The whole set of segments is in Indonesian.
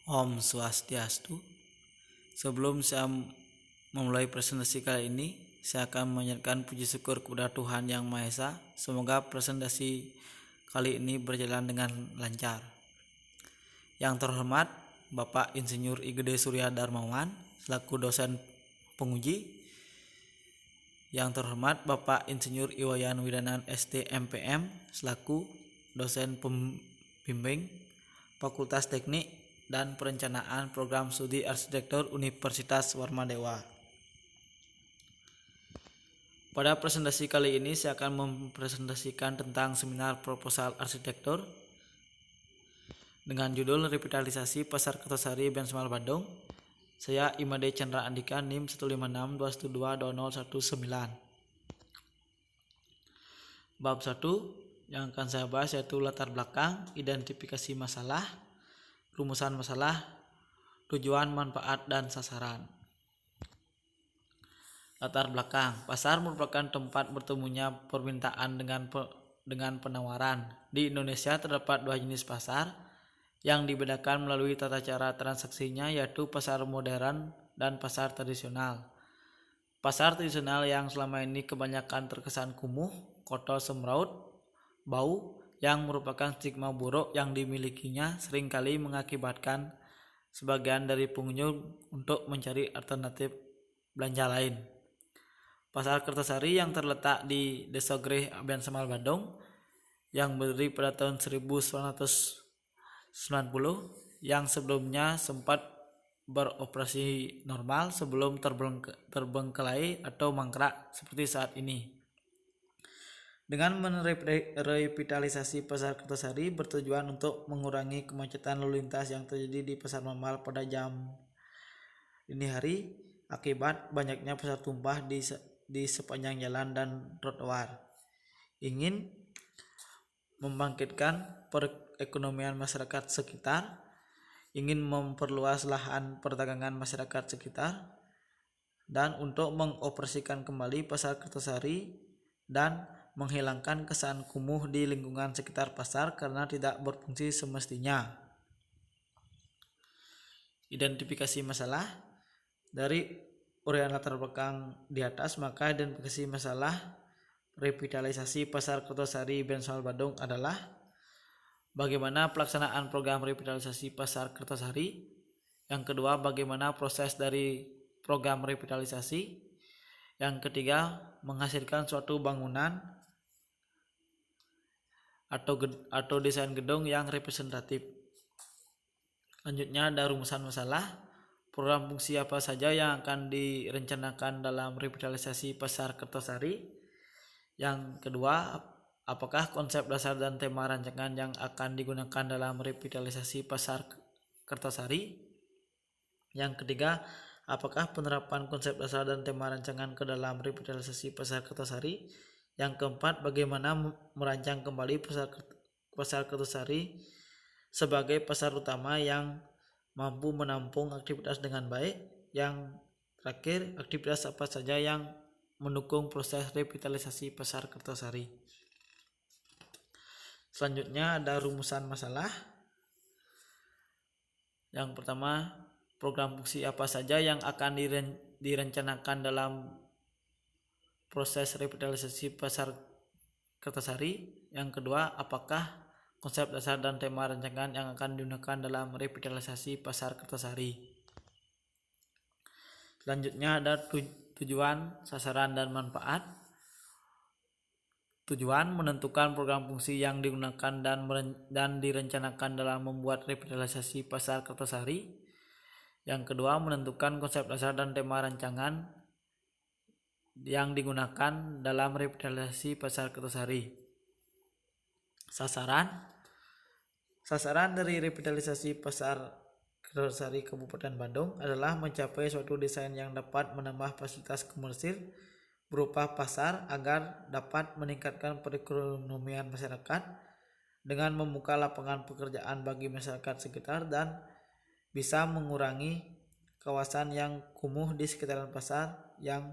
Om Swastiastu. Sebelum saya memulai presentasi kali ini, saya akan menyatakan puji syukur kepada Tuhan Yang Maha Esa. Semoga presentasi kali ini berjalan dengan lancar. Yang terhormat Bapak Insinyur Igede Surya Darmawan selaku dosen penguji. Yang terhormat Bapak Insinyur Iwayan Widanan ST MPM selaku dosen pembimbing Fakultas Teknik dan Perencanaan Program Studi Arsitektur Universitas Warmadewa. Pada presentasi kali ini saya akan mempresentasikan tentang seminar proposal arsitektur dengan judul Revitalisasi Pasar Kertosari Bensemal Bandung. Saya Imade Chandra Andika NIM 15621222019. Bab 1 yang akan saya bahas yaitu latar belakang, identifikasi masalah, rumusan masalah, tujuan, manfaat, dan sasaran. Latar belakang. Pasar merupakan tempat bertemunya permintaan dengan penawaran. Di Indonesia terdapat dua jenis pasar yang dibedakan melalui tata cara transaksinya, yaitu pasar modern dan pasar tradisional. Pasar tradisional yang selama ini kebanyakan terkesan kumuh, kotor, semraut, bau, yang merupakan stigma buruk yang dimilikinya seringkali mengakibatkan sebagian dari pengunjung untuk mencari alternatif belanja lain. Pasar Kertosari yang terletak di Desa Greh, Bensemal Bandung yang berdiri pada tahun 1990 yang sebelumnya sempat beroperasi normal sebelum terbengkelai atau mangkrak seperti saat ini. Dengan merevitalisasi Pasar Kertosari bertujuan untuk mengurangi kemacetan lalu lintas yang terjadi di Pasar Mamal pada jam dini hari akibat banyaknya pasar tumpah di sepanjang jalan dan trotoar. Ingin membangkitkan perekonomian masyarakat sekitar, ingin memperluas lahan perdagangan masyarakat sekitar, dan untuk mengoperasikan kembali Pasar Kertosari dan menghilangkan kesan kumuh di lingkungan sekitar pasar karena tidak berfungsi semestinya. Identifikasi masalah. Dari uraian latar belakang di atas, maka identifikasi masalah revitalisasi Pasar Kertosari Bensemal Bandung adalah bagaimana pelaksanaan program revitalisasi Pasar Kertosari. Yang kedua, bagaimana proses dari program revitalisasi. Yang ketiga, menghasilkan suatu bangunan atau desain gedung yang representatif. Selanjutnya ada rumusan masalah. Program fungsi apa saja yang akan direncanakan dalam revitalisasi Pasar Kertosari. Yang kedua, apakah konsep dasar dan tema rancangan yang akan digunakan dalam revitalisasi Pasar Kertosari. Yang ketiga, apakah penerapan konsep dasar dan tema rancangan ke dalam revitalisasi Pasar Kertosari. Yang keempat, bagaimana merancang kembali Pasar Kertosari sebagai pasar utama yang mampu menampung aktivitas dengan baik. Yang terakhir, aktivitas apa saja yang mendukung proses revitalisasi Pasar Kertosari. Selanjutnya ada rumusan masalah. Yang pertama, program fungsi apa saja yang akan direncanakan dalam proses revitalisasi Pasar Kertosari. Yang kedua, apakah konsep dasar dan tema rancangan yang akan digunakan dalam revitalisasi Pasar Kertosari. Selanjutnya ada tujuan, sasaran, dan manfaat. Tujuan, menentukan program fungsi yang digunakan dan direncanakan dalam membuat revitalisasi Pasar Kertosari. Yang kedua, menentukan konsep dasar dan tema rancangan yang digunakan dalam revitalisasi Pasar Kertosari. Sasaran dari revitalisasi Pasar Kertosari Kabupaten Bandung adalah mencapai suatu desain yang dapat menambah fasilitas komersil berupa pasar agar dapat meningkatkan perekonomian masyarakat dengan membuka lapangan pekerjaan bagi masyarakat sekitar dan bisa mengurangi kawasan yang kumuh di sekitaran pasar yang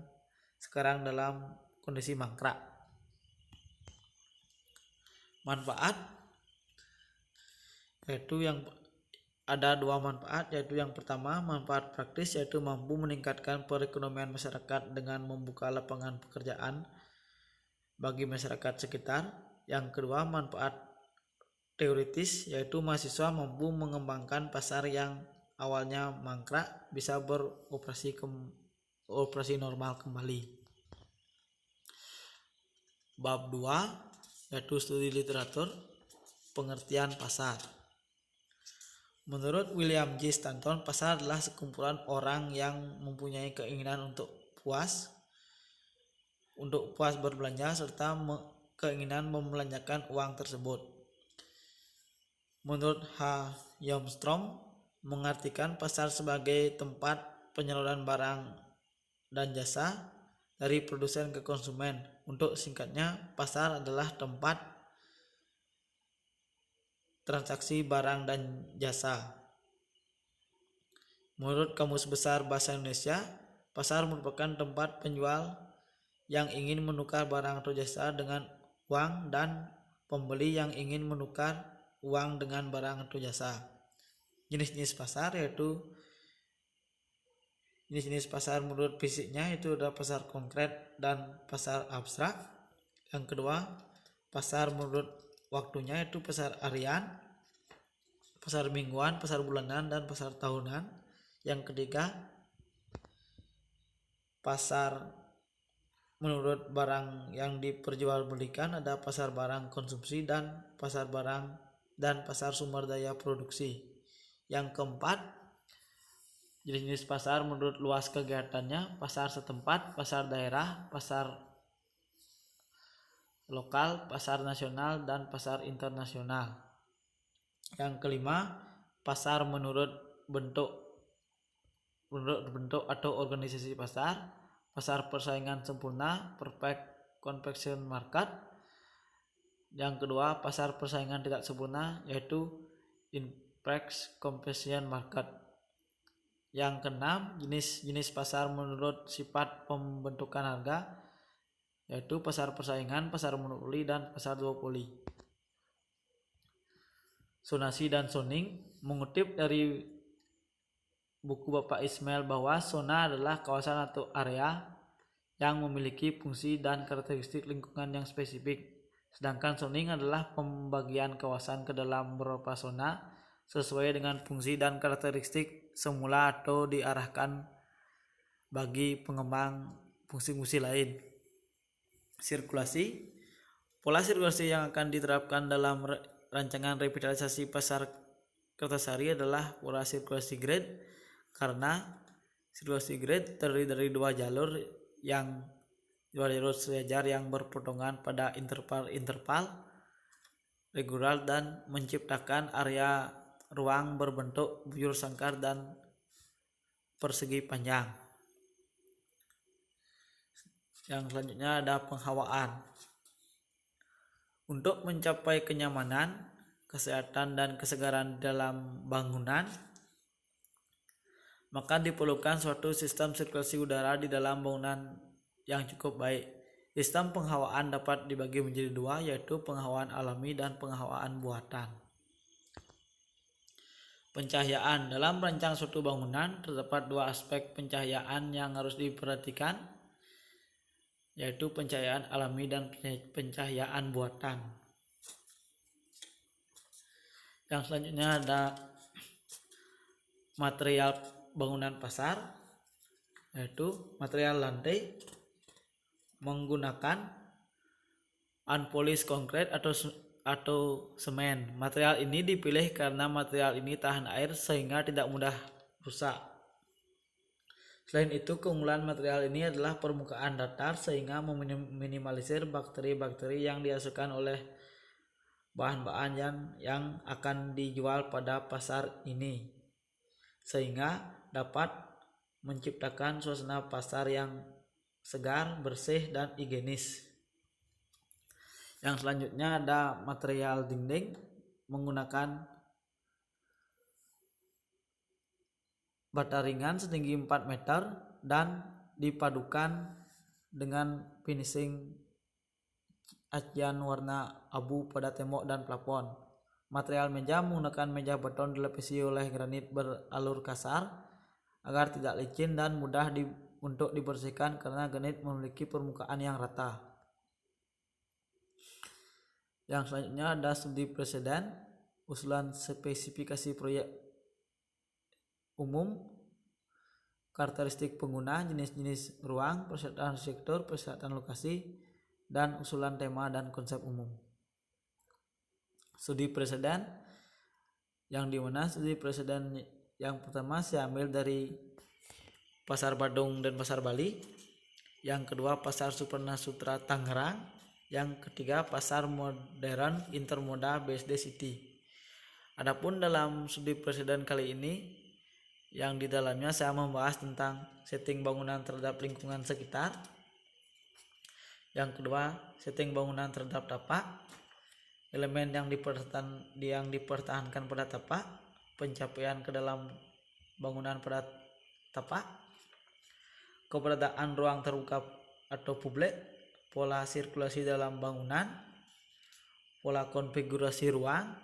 sekarang dalam kondisi mangkrak. Manfaat yaitu yang ada dua manfaat, yaitu yang pertama manfaat praktis, yaitu mampu meningkatkan perekonomian masyarakat dengan membuka lapangan pekerjaan bagi masyarakat sekitar. Yang kedua manfaat teoritis, yaitu mahasiswa mampu mengembangkan pasar yang awalnya mangkrak bisa beroperasi normal kembali. Bab 2 yaitu studi literatur, pengertian pasar. Menurut William J. Stanton, pasar adalah sekumpulan orang yang mempunyai keinginan untuk puas berbelanja serta keinginan membelanjakan uang tersebut. Menurut H. Armstrong, mengartikan pasar sebagai tempat penyaluran barang dan jasa dari produsen ke konsumen. Untuk singkatnya, pasar adalah tempat transaksi barang dan jasa. Menurut Kamus Besar Bahasa Indonesia, pasar merupakan tempat penjual yang ingin menukar barang atau jasa dengan uang dan pembeli yang ingin menukar uang dengan barang atau jasa. Jenis-jenis pasar yaitu jenis-jenis pasar menurut fisiknya itu adalah pasar konkret dan pasar abstrak. Yang kedua, pasar menurut waktunya itu pasar harian, pasar mingguan, pasar bulanan, dan pasar tahunan. Yang ketiga, pasar menurut barang yang diperjualbelikan, ada pasar barang konsumsi dan pasar barang dan pasar sumber daya produksi. Yang keempat, jenis pasar menurut luas kegiatannya, pasar setempat, pasar daerah, pasar lokal, pasar nasional, dan pasar internasional. Yang kelima, pasar menurut bentuk atau organisasi pasar, pasar persaingan sempurna, perfect competition market. Yang kedua, pasar persaingan tidak sempurna, yaitu imperfect competition market. Yang keenam, jenis pasar menurut sifat pembentukan harga, yaitu pasar persaingan, pasar monopoli, dan pasar duopoli. Zonasi dan zoning, mengutip dari buku Bapak Ismail bahwa zona adalah kawasan atau area yang memiliki fungsi dan karakteristik lingkungan yang spesifik. Sedangkan zoning adalah pembagian kawasan ke dalam beberapa zona sesuai dengan fungsi dan karakteristik semula atau diarahkan bagi pengembang fungsi-fungsi lain. Sirkulasi, pola sirkulasi yang akan diterapkan dalam rancangan revitalisasi pasar Kertasari adalah pola sirkulasi grid, karena sirkulasi grid terdiri dari dua jalur sejajar yang berpotongan pada interval regular dan menciptakan area ruang berbentuk bujur sangkar dan persegi panjang. Yang selanjutnya ada penghawaan. Untuk mencapai kenyamanan, kesehatan, dan kesegaran dalam bangunan, maka diperlukan suatu sistem sirkulasi udara di dalam bangunan yang cukup baik. Sistem penghawaan dapat dibagi menjadi dua, yaitu penghawaan alami dan penghawaan buatan. Pencahayaan. Dalam merancang suatu bangunan, terdapat dua aspek pencahayaan yang harus diperhatikan, yaitu pencahayaan alami dan pencahayaan buatan. Yang selanjutnya ada material bangunan pasar, yaitu material lantai menggunakan unpolished concrete atau semen. Material ini dipilih karena material ini tahan air sehingga tidak mudah rusak. Selain itu, keunggulan material ini adalah permukaan datar sehingga meminimalisir bakteri-bakteri yang dihasilkan oleh bahan-bahan yang akan dijual pada pasar ini, sehingga dapat menciptakan suasana pasar yang segar, bersih, dan higienis. Yang selanjutnya ada material dinding menggunakan bata ringan setinggi 4 meter dan dipadukan dengan finishing acian warna abu pada tembok dan plafon. Material meja menggunakan meja beton dilapisi oleh granit beralur kasar agar tidak licin dan mudah untuk dibersihkan karena granit memiliki permukaan yang rata. Yang selanjutnya ada studi preseden, usulan spesifikasi proyek umum, karakteristik pengguna, jenis-jenis ruang, persyaratan arsitektur, persyaratan lokasi, dan usulan tema dan konsep umum. Studi preseden, yang dimana studi preseden yang pertama saya ambil dari Pasar Badung dan Pasar Bali, yang kedua Pasar Suprana Sutra Tangerang, yang ketiga Pasar Modern Intermoda BSD City. Adapun dalam studi preseden kali ini, yang di dalamnya saya membahas tentang setting bangunan terhadap lingkungan sekitar, yang kedua setting bangunan terhadap tapak, elemen yang dipertahankan pada tapak, pencapaian ke dalam bangunan pada tapak, keberadaan ruang terbuka atau publik, pola sirkulasi dalam bangunan, pola konfigurasi ruang,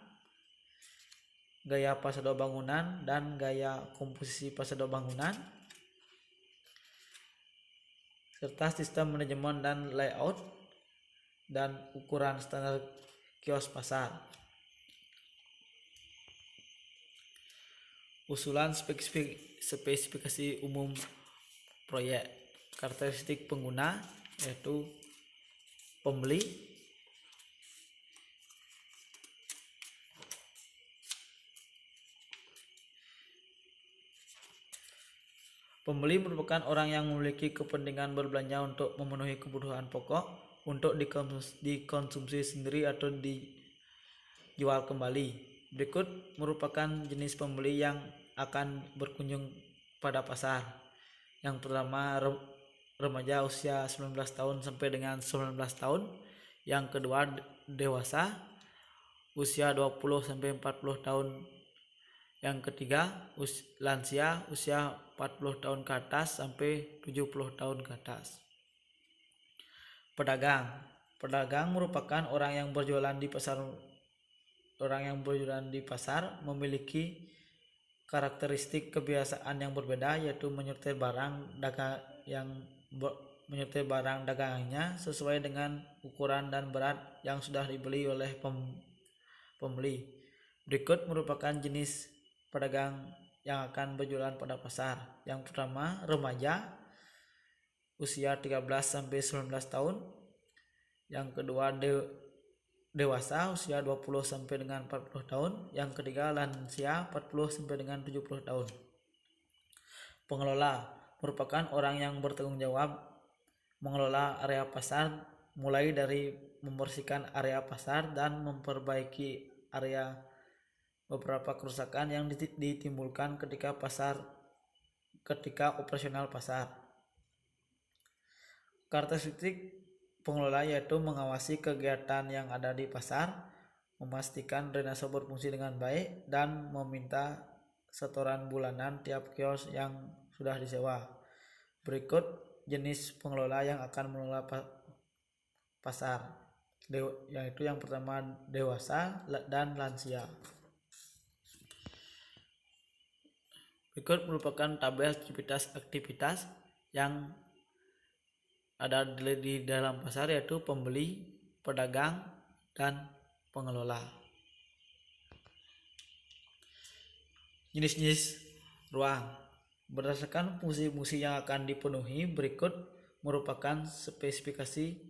gaya fasado bangunan dan gaya komposisi fasado bangunan, serta sistem manajemen dan layout dan ukuran standar kios pasar. Usulan spesifikasi umum proyek, karakteristik pengguna yaitu pembeli, pembeli merupakan orang yang memiliki kepentingan berbelanja untuk memenuhi kebutuhan pokok, untuk dikonsumsi sendiri atau dijual kembali. Berikut merupakan jenis pembeli yang akan berkunjung pada pasar. Yang pertama, remaja usia 19 tahun sampai dengan 19 tahun. Yang kedua, dewasa usia 20 sampai 40 tahun. Yang ketiga, lansia usia 40 tahun ke atas sampai 70 tahun ke atas. Pedagang merupakan orang yang berjualan di pasar. Orang yang berjualan di pasar memiliki karakteristik kebiasaan yang berbeda, yaitu menyertai barang dagangannya sesuai dengan ukuran dan berat yang sudah dibeli oleh pembeli. Berikut merupakan jenis pedagang yang akan berjualan pada pasar. Yang pertama, remaja usia 13 sampai 19 tahun. Yang kedua, dewasa usia 20 sampai dengan 40 tahun. Yang ketiga, lansia 40 sampai dengan 70 tahun. Pengelola merupakan orang yang bertanggung jawab mengelola area pasar, mulai dari membersihkan area pasar dan memperbaiki area beberapa kerusakan yang ditimbulkan ketika operasional pasar. Karakteristik pengelola yaitu mengawasi kegiatan yang ada di pasar, memastikan drainase berfungsi dengan baik, dan meminta setoran bulanan tiap kios yang sudah disewa. Berikut jenis pengelola yang akan mengelola pasar, yaitu yang pertama dewasa dan lansia. Berikut merupakan tabel aktivitas yang ada di dalam pasar, yaitu pembeli, pedagang, dan pengelola. Jenis-jenis ruang berdasarkan fungsi-fungsi yang akan dipenuhi, berikut merupakan spesifikasi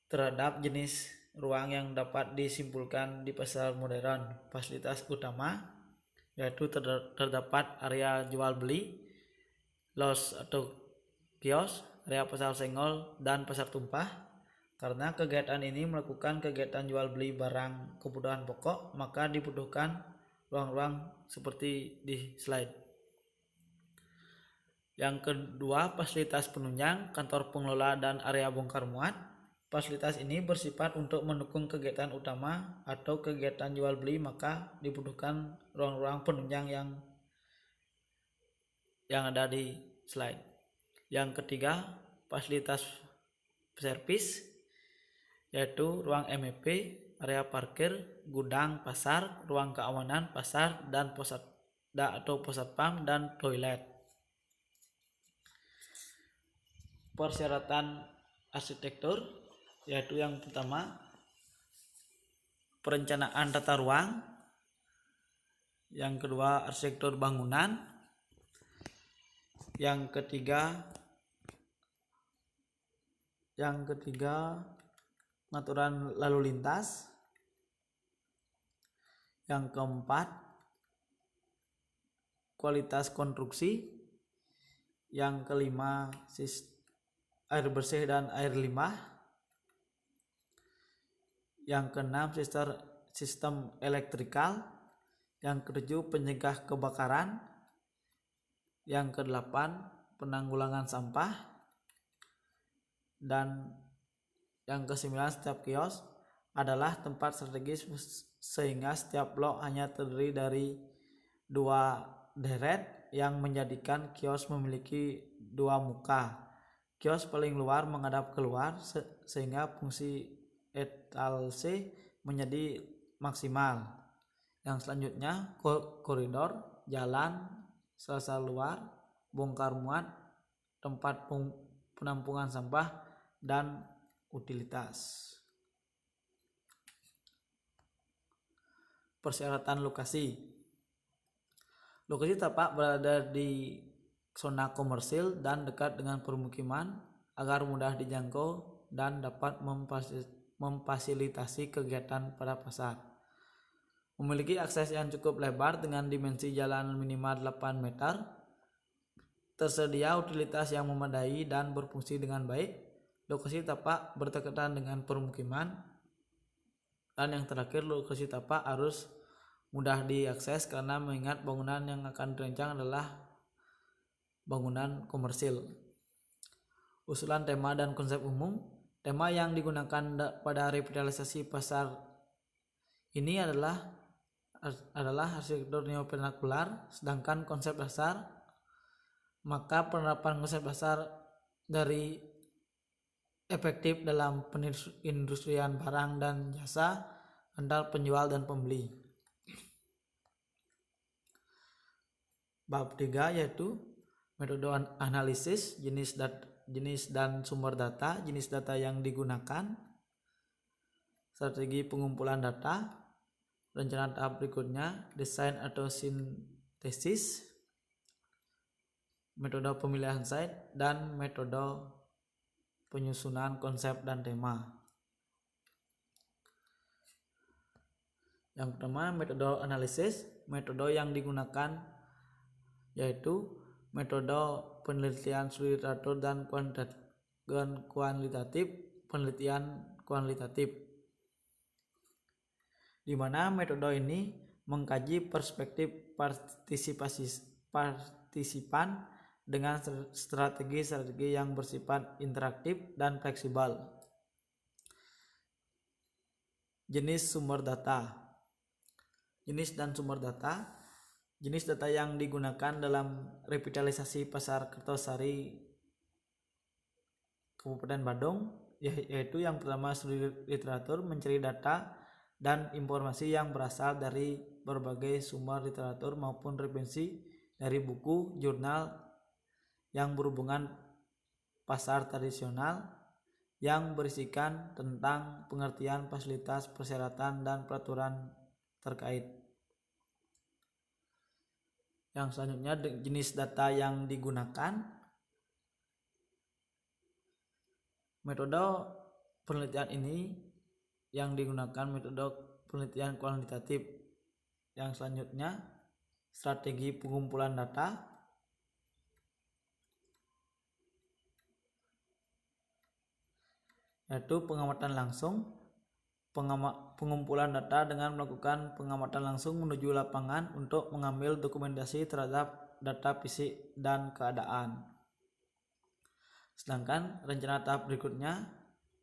terhadap jenis ruang yang dapat disimpulkan di pasar modern. Fasilitas utama yaitu terdapat area jual beli, los atau kios, area pasar senggol, dan pasar tumpah. Karena kegiatan ini melakukan kegiatan jual beli barang kebutuhan pokok, maka dibutuhkan ruang-ruang seperti di slide. Yang kedua, fasilitas penunjang, kantor pengelola, dan area bongkar muat. Fasilitas ini bersifat untuk mendukung kegiatan utama atau kegiatan jual beli, maka dibutuhkan ruang-ruang penunjang yang ada di slide. Yang ketiga, fasilitas servis, yaitu ruang MEP area parkir, gudang, pasar, ruang keamanan, pasar, dan pusat pam dan toilet. Persyaratan arsitektur yaitu yang pertama perencanaan tata ruang, yang kedua arsitektur bangunan, yang ketiga pengaturan lalu lintas, yang keempat kualitas konstruksi, yang kelima air bersih dan air limbah, yang keenam sistem elektrikal, yang ketujuh penyegah kebakaran, yang kedelapan penanggulangan sampah, dan yang kesembilan setiap kios adalah tempat strategis sehingga setiap blok hanya terdiri dari 2 deret yang menjadikan kios memiliki 2 muka. Kios paling luar menghadap keluar sehingga fungsi etalase menjadi maksimal. Yang selanjutnya koridor, jalan, sela luar, bongkar muat, tempat penampungan sampah, dan utilitas. Persyaratan lokasi. Lokasi tepat berada di zona komersil dan dekat dengan permukiman agar mudah dijangkau dan dapat memfasilitasi kegiatan pada pasar. Memiliki akses yang cukup lebar dengan dimensi jalan minimal 8 meter. Tersedia utilitas yang memadai dan berfungsi dengan baik. Lokasi tapak berdekatan dengan permukiman. Dan yang terakhir, lokasi tapak harus mudah diakses karena mengingat bangunan yang akan dirancang adalah bangunan komersil. Usulan tema dan konsep umum. Tema yang digunakan pada revitalisasi pasar ini adalah arsitektur neovernakular, sedangkan konsep dasar, maka penerapan konsep dasar dari efektif dalam penindustrian barang dan jasa antar penjual dan pembeli. Bab 3 yaitu metode analisis, jenis dan sumber data, jenis data yang digunakan, strategi pengumpulan data, rencana tahap berikutnya, desain atau sintesis, metode pemilihan site, dan metode penyusunan konsep dan tema. Yang pertama, metode analisis. Metode yang digunakan yaitu metode penelitian studi literatur dan kuantitatif penelitian kualitatif, di mana metode ini mengkaji perspektif partisipan dengan strategi yang bersifat interaktif dan fleksibel. Jenis sumber data. Jenis dan sumber data. Jenis data yang digunakan dalam revitalisasi Pasar Kertosari Kabupaten Badung yaitu yang pertama studi literatur, mencari data dan informasi yang berasal dari berbagai sumber literatur maupun referensi dari buku, jurnal yang berhubungan pasar tradisional yang berisikan tentang pengertian fasilitas, persyaratan, dan peraturan terkait. Yang selanjutnya jenis data yang digunakan. Metode penelitian ini yang digunakan metode penelitian kuantitatif. Yang selanjutnya strategi pengumpulan data. Yaitu pengamatan langsung. Pengumpulan data dengan melakukan pengamatan langsung menuju lapangan untuk mengambil dokumentasi terhadap data fisik dan keadaan. Sedangkan rencana tahap berikutnya,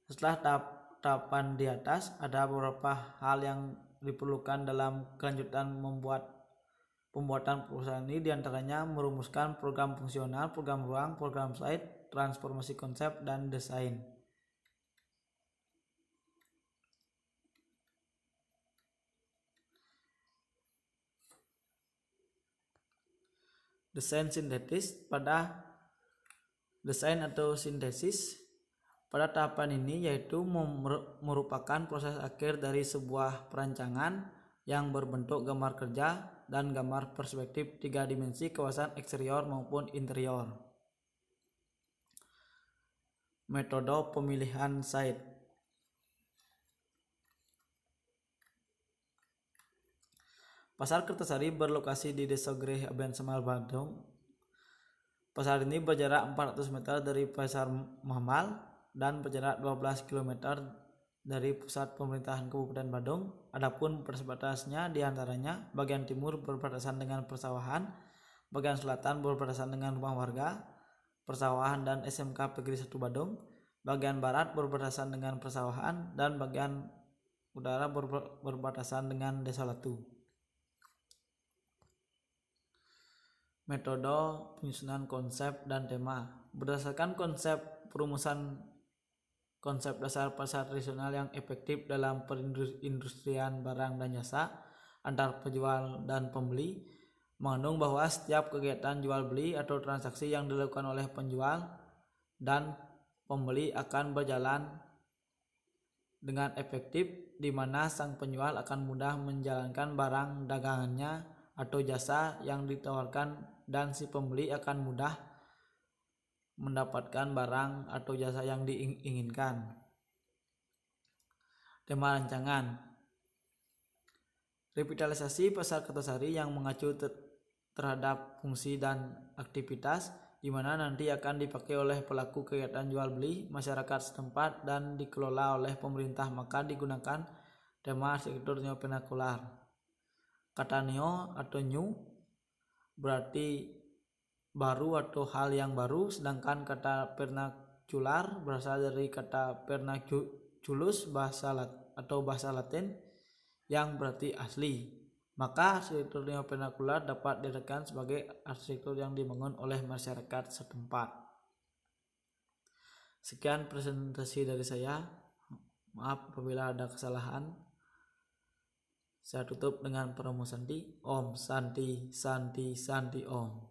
setelah tahapan di atas, ada beberapa hal yang diperlukan dalam kelanjutan pembuatan perusahaan ini, diantaranya merumuskan program fungsional, program ruang, program site, transformasi konsep, dan desain. desain sintetis desain atau sintesis. Pada tahapan ini yaitu merupakan proses akhir dari sebuah perancangan yang berbentuk gambar kerja dan gambar perspektif 3 dimensi kawasan eksterior maupun interior. Metode pemilihan site. Pasar Kertosari berlokasi di Desa Greh, Aben Semal, Bandung. Pasar ini berjarak 400 meter dari Pasar Mahmal dan berjarak 12 km dari pusat pemerintahan Kabupaten Badung. Adapun batas-batasnya diantaranya bagian timur berbatasan dengan persawahan, bagian selatan berbatasan dengan rumah warga, persawahan dan SMK Negeri 1 Badung, bagian barat berbatasan dengan persawahan, dan bagian utara berbatasan dengan Desa Latu. Metode penyusunan konsep dan tema. Berdasarkan konsep perumusan konsep dasar pasar tradisional yang efektif dalam perindustrian barang dan jasa antar penjual dan pembeli, mengandung bahwa setiap kegiatan jual beli atau transaksi yang dilakukan oleh penjual dan pembeli akan berjalan dengan efektif, di mana sang penjual akan mudah menjalankan barang dagangannya atau jasa yang ditawarkan, dan si pembeli akan mudah mendapatkan barang atau jasa yang diinginkan. Tema rancangan. Revitalisasi Pasar Kertosari yang mengacu terhadap fungsi dan aktivitas, di mana nanti akan dipakai oleh pelaku kegiatan jual beli masyarakat setempat dan dikelola oleh pemerintah, maka digunakan tema arsitektur neovernakular. Kata neo atau new berarti baru atau hal yang baru, sedangkan kata vernacular berasal dari kata vernaculus bahasa Latin yang berarti asli. Maka arsitektur neovernakular dapat dikatakan sebagai arsitektur yang dibangun oleh masyarakat setempat. Sekian presentasi dari saya. Maaf apabila ada kesalahan. Saya tutup dengan Pramu Santi. Om Santi Santi Santi Om.